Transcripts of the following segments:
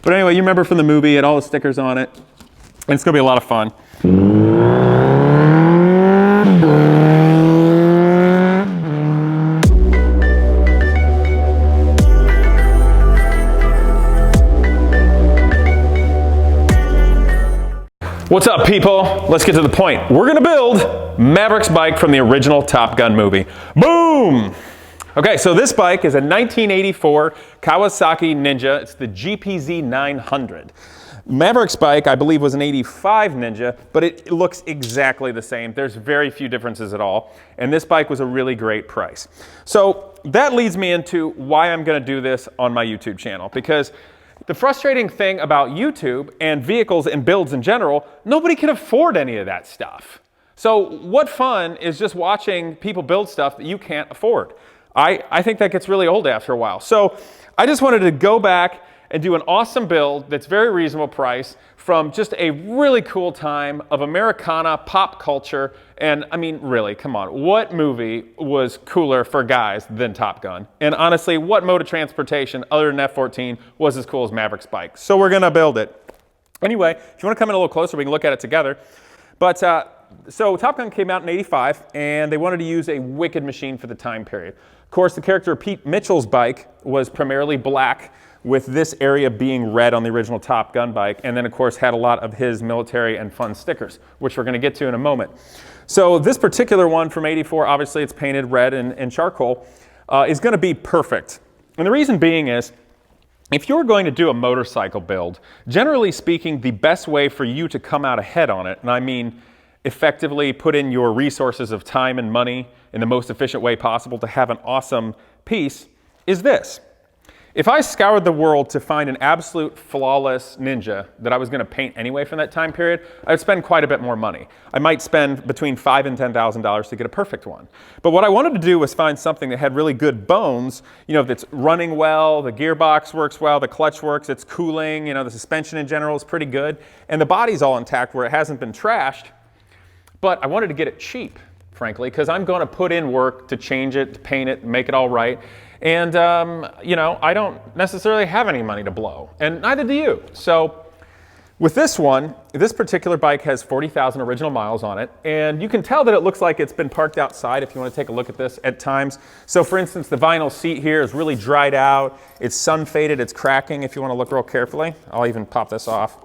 But anyway, you remember from the movie, it had all the stickers on it. And it's gonna be a lot of fun. What's up, people? Let's get to the point. We're gonna build Maverick's bike from the original Top Gun movie. Boom! Okay, so this bike is a 1984 Kawasaki Ninja. It's the GPZ 900. Maverick's bike, I believe, was an 85 Ninja, but it looks exactly the same. There's very few differences at all. And this bike was a really great price. So that leads me into why I'm gonna do this on my YouTube channel, because the frustrating thing about YouTube and vehicles and builds in general, nobody can afford any of that stuff. So what fun is just watching people build stuff that you can't afford? I think that gets really old after a while. So I just wanted to go back and do an awesome build that's very reasonable price from just a really cool time of Americana pop culture. And I mean, really, come on, what movie was cooler for guys than Top Gun? And honestly, what mode of transportation other than F-14 was as cool as Maverick's bike? So we're gonna build it. Anyway, if you wanna come in a little closer, we can look at it together. But so Top Gun came out in '85, and they wanted to use a wicked machine for the time period. Of course, the character Pete Mitchell's bike was primarily black, with this area being red on the original Top Gun bike, and then of course had a lot of his military and fun stickers, which we're gonna get to in a moment. So this particular one from '84, obviously it's painted red and charcoal, is gonna be perfect. And the reason being is, if you're going to do a motorcycle build, generally speaking, the best way for you to come out ahead on it, and I mean effectively put in your resources of time and money in the most efficient way possible to have an awesome piece, is this. If I scoured the world to find an absolute flawless Ninja that I was going to paint anyway from that time period, I'd spend quite a bit more money. I might spend between $5,000 and $10,000 to get a perfect one. But what I wanted to do was find something that had really good bones, you know, that's running well, the gearbox works well, the clutch works, it's cooling, you know, the suspension in general is pretty good, and the body's all intact where it hasn't been trashed. But I wanted to get it cheap, frankly, because I'm going to put in work to change it, to paint it, make it all right. And, you know, I don't necessarily have any money to blow, and neither do you. So with this one, this particular bike has 40,000 original miles on it, and you can tell that it looks like it's been parked outside if you want to take a look at this at times. So for instance, the vinyl seat here is really dried out, it's sun faded, it's cracking if you want to look real carefully. I'll even pop this off.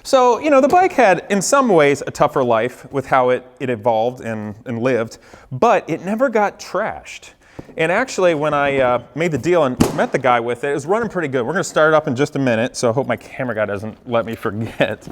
So, you know, the bike had, in some ways, a tougher life with how it evolved and lived, but it never got trashed. And actually, when I made the deal and met the guy with it, it was running pretty good. We're going to start it up in just a minute, so I hope my camera guy doesn't let me forget.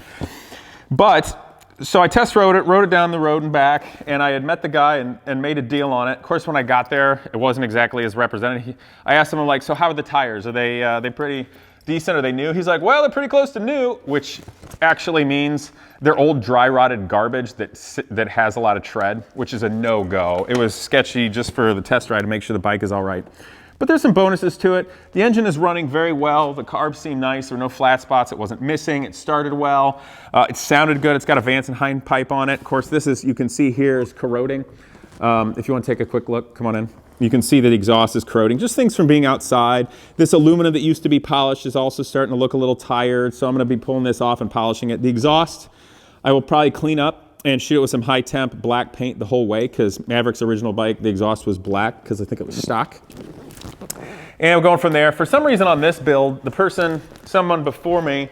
But, so I test rode it down the road and back, and I had met the guy and made a deal on it. Of course, when I got there, it wasn't exactly as represented. I asked him, I'm like, so how are the tires? Are they pretty decent? Are they new? He's like, well, they're pretty close to new, which actually means they're old dry rotted garbage that has a lot of tread, which is a no-go. It was sketchy just for the test ride to make sure the bike is all right. But there's some bonuses to it. The engine is running very well. The carbs seem nice. There were no flat spots. It wasn't missing. It started well. It sounded good. It's got a Vance and Hine pipe on it. Of course, this is, you can see here, is corroding. If you want to take a quick look, come on in. You can see that the exhaust is corroding, just things from being outside. This aluminum that used to be polished is also starting to look a little tired, so I'm going to be pulling this off and polishing it. The exhaust, I will probably clean up and shoot it with some high temp black paint the whole way, because Maverick's original bike, the exhaust was black because I think it was stock. And we're going from there. For some reason on this build, someone before me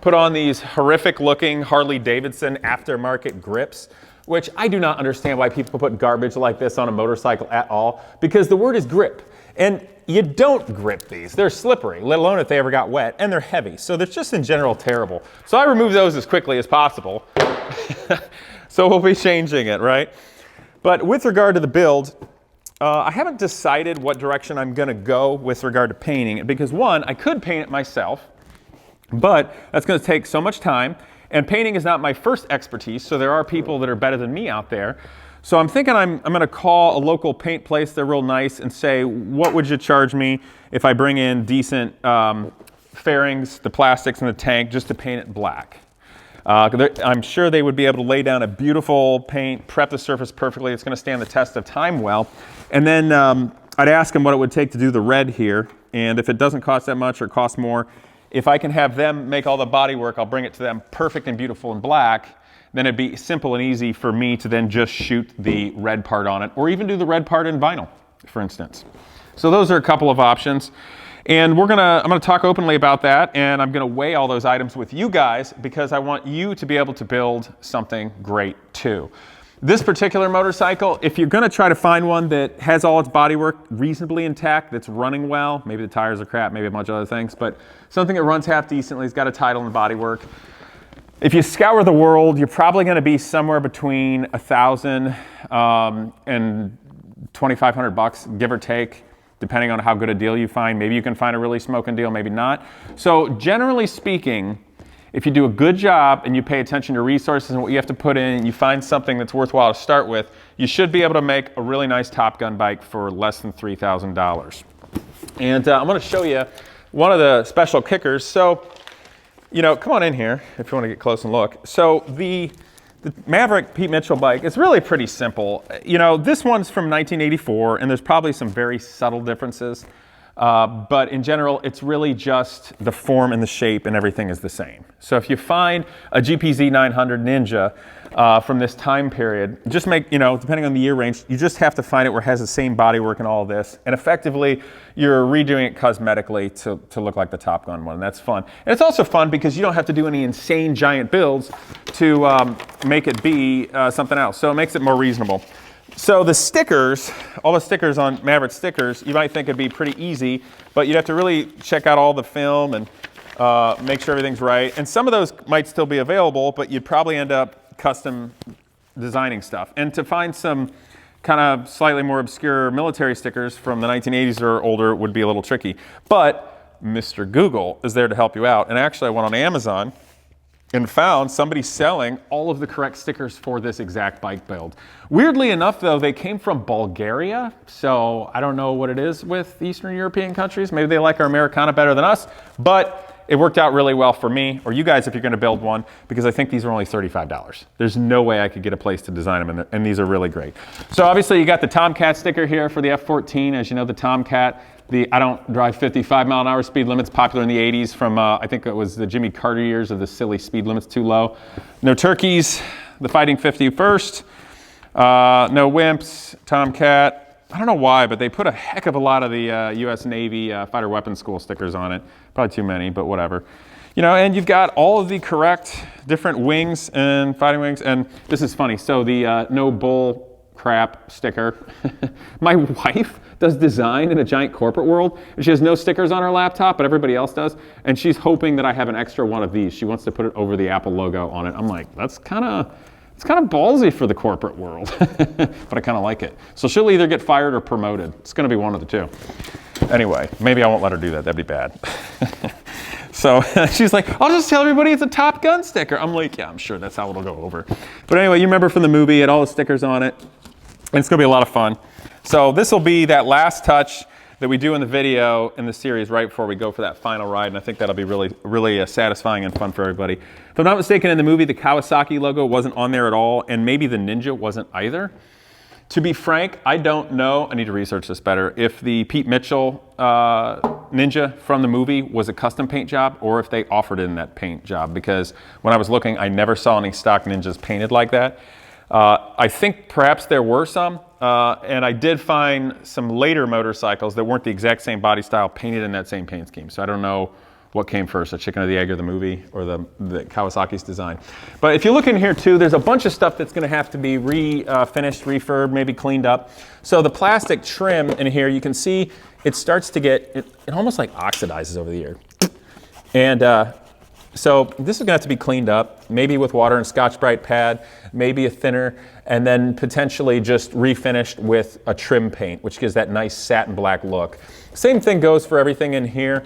put on these horrific looking Harley Davidson aftermarket grips, which I do not understand why people put garbage like this on a motorcycle at all, because the word is grip. And you don't grip these. They're slippery, let alone if they ever got wet, and they're heavy. So they're just in general terrible. So I removed those as quickly as possible. So we'll be changing it, right? But with regard to the build, I haven't decided what direction I'm gonna go with regard to painting it, because one, I could paint it myself, but that's gonna take so much time. And painting is not my first expertise, so there are people that are better than me out there. So I'm thinking I'm gonna call a local paint place, they're real nice, and say, what would you charge me if I bring in decent fairings, the plastics in the tank, just to paint it black? I'm sure they would be able to lay down a beautiful paint, prep the surface perfectly, it's gonna stand the test of time well. And then I'd ask them what it would take to do the red here, and if it doesn't cost that much or cost more, if I can have them make all the body work, I'll bring it to them perfect and beautiful in black. Then it'd be simple and easy for me to then just shoot the red part on it, or even do the red part in vinyl, for instance. So those are a couple of options. And I'm gonna talk openly about that, and I'm gonna weigh all those items with you guys because I want you to be able to build something great too. This particular motorcycle, if you're gonna try to find one that has all its bodywork reasonably intact, that's running well, maybe the tires are crap, maybe a bunch of other things, but something that runs half decently, has got a title and bodywork. If you scour the world, you're probably gonna be somewhere between $1,000 and $2,500, give or take, depending on how good a deal you find. Maybe you can find a really smoking deal, maybe not. So generally speaking, if you do a good job and you pay attention to resources and what you have to put in, and you find something that's worthwhile to start with, you should be able to make a really nice Top Gun bike for less than $3,000. And I'm gonna show you one of the special kickers. So, you know, come on in here if you wanna get close and look. So the Maverick Pete Mitchell bike is really pretty simple. You know, this one's from 1984, and there's probably some very subtle differences. But in general, it's really just the form and the shape and everything is the same. So if you find a GPZ 900 Ninja from this time period, just make, you know, depending on the year range, you just have to find it where it has the same bodywork and all of this. And effectively, you're redoing it cosmetically to look like the Top Gun one. And that's fun. And it's also fun because you don't have to do any insane giant builds to make it be something else. So it makes it more reasonable. So the stickers, all the stickers on Maverick stickers, you might think it'd be pretty easy, but you'd have to really check out all the film and make sure everything's right. And some of those might still be available, but you'd probably end up custom designing stuff. And to find some kind of slightly more obscure military stickers from the 1980s or older would be a little tricky. But Mr. Google is there to help you out. And actually I went on Amazon and found somebody selling all of the correct stickers for this exact bike build. Weirdly enough though, they came from Bulgaria, so I don't know what it is with Eastern European countries. Maybe they like our Americana better than us, but it worked out really well for me, or you guys if you're gonna build one, because I think these are only $35. There's no way I could get a place to design them, and these are really great. So obviously you got the Tomcat sticker here for the F14. As you know, the Tomcat, I don't drive 55-mile-an-hour speed limits, popular in the 80s from, I think it was the Jimmy Carter years of the silly speed limits too low. No turkeys, the Fighting 50 first, no wimps, Tomcat. I don't know why, but they put a heck of a lot of the US Navy Fighter Weapons School stickers on it. Probably too many, but whatever. You know, and you've got all of the correct different wings and fighting wings. And this is funny. So the no bull crap sticker. My wife does design in a giant corporate world, and she has no stickers on her laptop, but everybody else does. And she's hoping that I have an extra one of these. She wants to put it over the Apple logo on it. I'm like, it's kind of ballsy for the corporate world, but I kind of like it. So she'll either get fired or promoted. It's going to be one of the two. Anyway, maybe I won't let her do that. That'd be bad. So she's like, I'll just tell everybody it's a Top Gun sticker. I'm like, yeah, I'm sure that's how it'll go over. But anyway, you remember from the movie, it had all the stickers on it. And it's going to be a lot of fun. So this will be that last touch that we do in the video in the series right before we go for that final ride. And I think that'll be really satisfying and fun for everybody. If I'm not mistaken, in the movie, the Kawasaki logo wasn't on there at all. And maybe the Ninja wasn't either. To be frank, I don't know. I need to research this better. If the Pete Mitchell Ninja from the movie was a custom paint job or if they offered it in that paint job. Because when I was looking, I never saw any stock Ninjas painted like that. I think perhaps there were some, and I did find some later motorcycles that weren't the exact same body style painted in that same paint scheme. So I don't know what came first, the chicken or the egg or the movie or the Kawasaki's design. But if you look in here too, there's a bunch of stuff that's gonna have to be finished, refurbed, maybe cleaned up. So the plastic trim in here, you can see it starts to get, it almost like oxidizes over the year. And so this is gonna have to be cleaned up, maybe with water and Scotch-Brite pad, maybe a thinner, and then potentially just refinished with a trim paint, which gives that nice satin black look. Same thing goes for everything in here.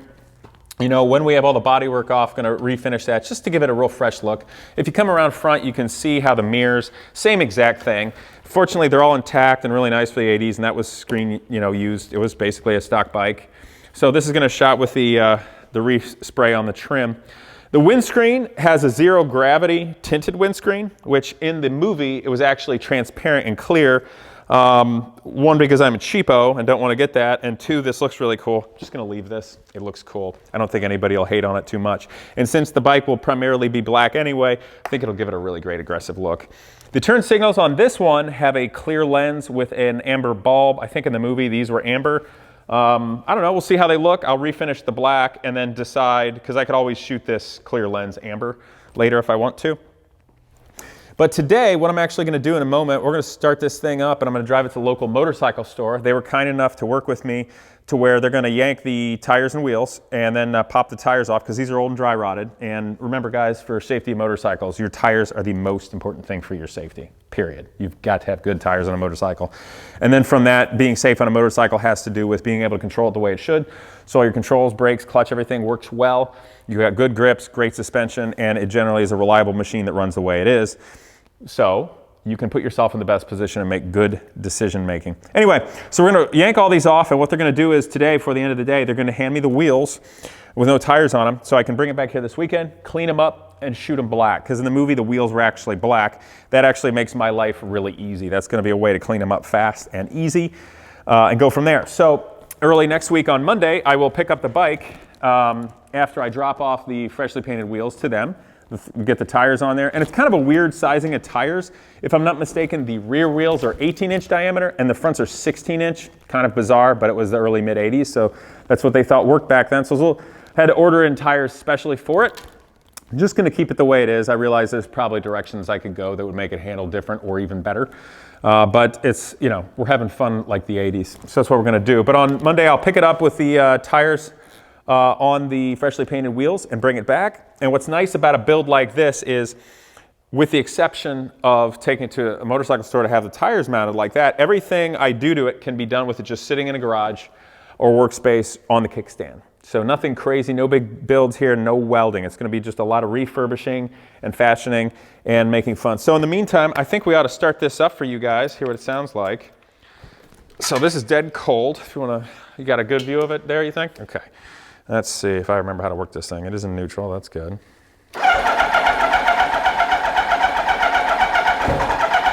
You know, when we have all the bodywork off, gonna refinish that just to give it a real fresh look. If you come around front, you can see how the mirrors, same exact thing. Fortunately, they're all intact and really nice for the 80s, and that was screen, you know, used. It was basically a stock bike. So this is gonna shot with the respray on the trim. The windscreen has a zero gravity tinted windscreen, which in the movie, it was actually transparent and clear. One, because I'm a cheapo and don't want to get that, and two, this looks really cool. I'm just going to leave this. It looks cool. I don't think anybody will hate on it too much. And since the bike will primarily be black anyway, I think it'll give it a really great aggressive look. The turn signals on this one have a clear lens with an amber bulb. I think in the movie these were amber. I don't know, we'll see how they look. I'll refinish the black and then decide, because I could always shoot this clear lens amber later if I want to. But today, what I'm actually going to do in a moment, we're going to start this thing up and I'm going to drive it to the local motorcycle store. They were kind enough to work with me to where they're going to yank the tires and wheels and then pop the tires off because these are old and dry rotted. And remember guys, for safety of motorcycles, your tires are the most important thing for your safety, period. You've got to have good tires on a motorcycle. And then from that, being safe on a motorcycle has to do with being able to control it the way it should. So all your controls, brakes, clutch, everything works well. You got good grips, great suspension, and it generally is a reliable machine that runs the way it is. So you can put yourself in the best position and make good decision making. Anyway, so we're going to yank all these off, and what they're going to do is today, before the end of the day, they're going to hand me the wheels with no tires on them so I can bring it back here this weekend, clean them up, and shoot them black. Because in the movie, the wheels were actually black. That actually makes my life really easy. That's going to be a way to clean them up fast and easy and go from there. So early next week on Monday, I will pick up the bike after I drop off the freshly painted wheels to them. Get the tires on there, and it's kind of a weird sizing of tires. If I'm not mistaken, the rear wheels are 18-inch diameter and the fronts are 16-inch. Kind of bizarre, but it was the early mid-'80s, so that's what they thought worked back then. So we'll had to order in tires specially for it. I'm just going to keep it the way it is. I realize there's probably directions I could go that would make it handle different or even better, but it's, you know, we're having fun like the 80s, so that's what we're going to do. But on Monday, I'll pick it up with the tires on the freshly painted wheels and bring it back. And what's nice about a build like this is, with the exception of taking it to a motorcycle store to have the tires mounted like that, everything I do to it can be done with it just sitting in a garage or workspace on the kickstand. So nothing crazy, no big builds here, no welding. It's going to be just a lot of refurbishing and fashioning and making fun. So in the meantime, I think we ought to start this up for you guys, hear what it sounds like. So this is dead cold. If you want to, you got a good view of it there, you think? Okay. Let's see if I remember how to work this thing. It is in neutral, that's good.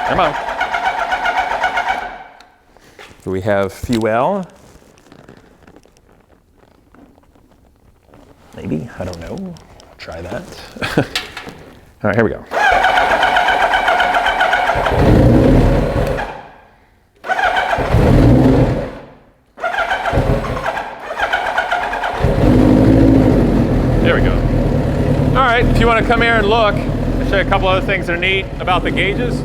Come on. Do we have fuel? Maybe, I don't know. I'll try that. All right, here we go. There we go. All right, if you want to come here and look, I'll show you a couple other things that are neat about the gauges.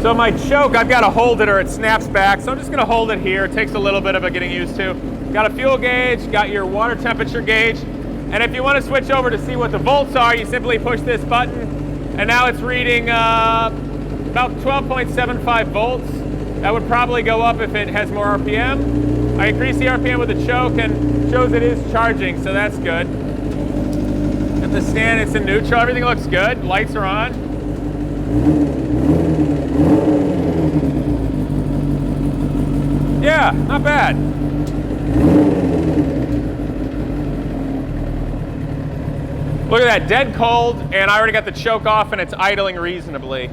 So my choke, I've got to hold it or it snaps back, so I'm just going to hold it here. It takes a little bit of a getting used to. Got a fuel gauge, got your water temperature gauge, and if you want to switch over to see what the volts are, you simply push this button, and now it's reading about 12.75 volts. That would probably go up if it has more RPM. I increase the RPM with the choke and shows it is charging, so that's good. At the stand, it's in neutral. Everything looks good. Lights are on. Yeah, not bad. Look at that, dead cold, and I already got the choke off and it's idling reasonably.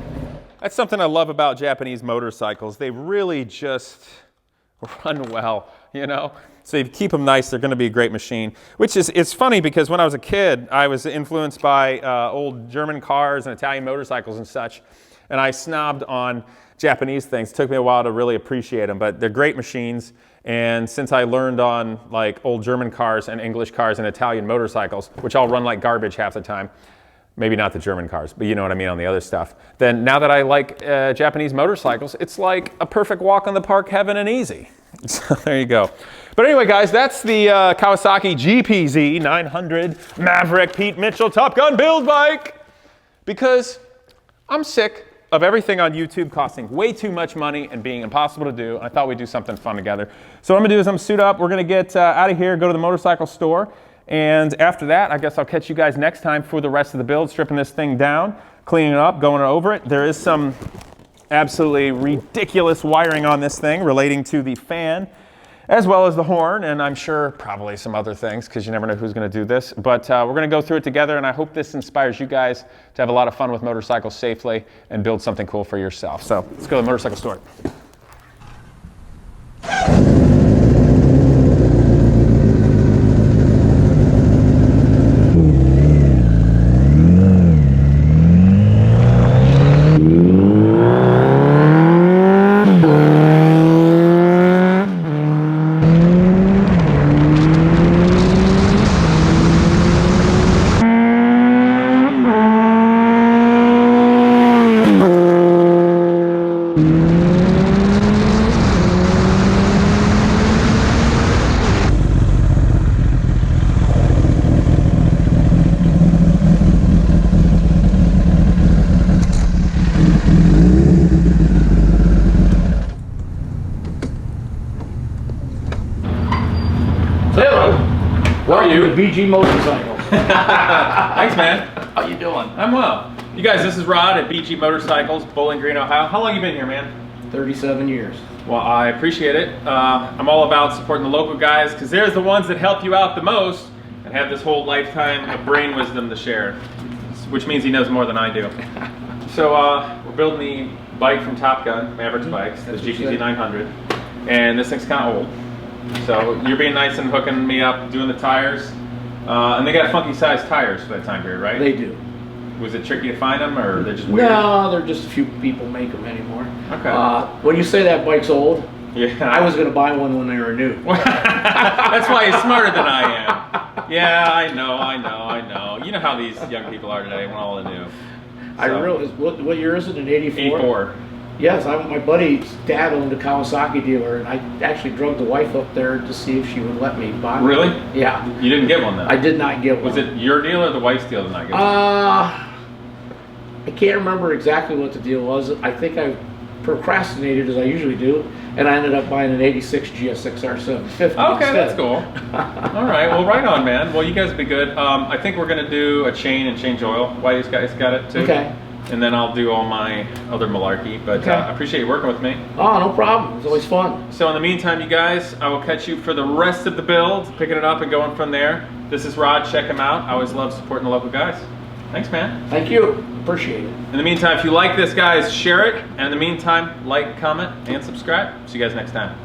That's something I love about Japanese motorcycles. They really just run well, you know? So if you keep them nice, they're going to be a great machine. Which is, it's funny because when I was a kid, I was influenced by old German cars and Italian motorcycles and such, and I snobbed on Japanese things. It took me a while to really appreciate them, but they're great machines. And since I learned on like old German cars and English cars and Italian motorcycles, which all run like garbage half the time, maybe not the German cars, but you know what I mean on the other stuff, then now that I like Japanese motorcycles, it's like a perfect walk on the park, heaven and easy. So there you go. But anyway, guys, that's the Kawasaki GPZ 900 Maverick Pete Mitchell Top Gun build bike. Because I'm sick of everything on YouTube costing way too much money and being impossible to do. I thought we'd do something fun together. So what I'm gonna do is I'm gonna suit up. We're gonna get out of here, go to the motorcycle store. And after that, I guess I'll catch you guys next time for the rest of the build, stripping this thing down, cleaning it up, going over it. There is some absolutely ridiculous wiring on this thing relating to the fan as well as the horn, and I'm sure probably some other things, because you never know who's going to do this. But we're going to go through it together, and I hope this inspires you guys to have a lot of fun with motorcycles safely and build something cool for yourself. So let's go to the motorcycle store. Where are you? BG Motorcycles. Thanks, man. How you doing? I'm well. You guys, this is Rod at BG Motorcycles, Bowling Green, Ohio. How long you been here, man? 37 years. Well, I appreciate it. I'm all about supporting the local guys, because they're the ones that help you out the most and have this whole lifetime of brain wisdom to share, which means he knows more than I do. So we're building the bike from Top Gun, Maverick's bikes, the GTZ 900, and this thing's kind of old. So you're being nice and hooking me up, doing the tires, and they got funky sized tires for that time period, right? They do. Was it tricky to find them, or they're just weird? No, they're just a few people make them anymore. Okay. When you say that bike's old, yeah, I was going to buy one when they were new. That's why he's smarter than I am. Yeah, I know. You know how these young people are today, want all the new. So. I realize, what year is it, in 84? 84. Yes, my buddy's dad owned a Kawasaki dealer, and I actually drug the wife up there to see if she would let me buy one. Really? Yeah. You didn't get one then? I did not get one. Was it your deal or the wife's deal to not get one? I can't remember exactly what the deal was. I think I procrastinated, as I usually do, and I ended up buying an 86 GSX-R 750 Okay, instead. that's cool. All right, well, right on, man. Well, you guys will be good. I think we're going to do a chain and change oil. Why these guys got it, too. Okay. And then I'll do all my other malarkey, but okay. I appreciate you working with me. Oh, no problem. It's always fun. So in the meantime, you guys, I will catch you for the rest of the build, picking it up and going from there. This is Rod. Check him out. I always love supporting the local guys. Thanks, man. Thank you. Appreciate it. In the meantime, if you like this, guys, share it. And in the meantime, like, comment, and subscribe. See you guys next time.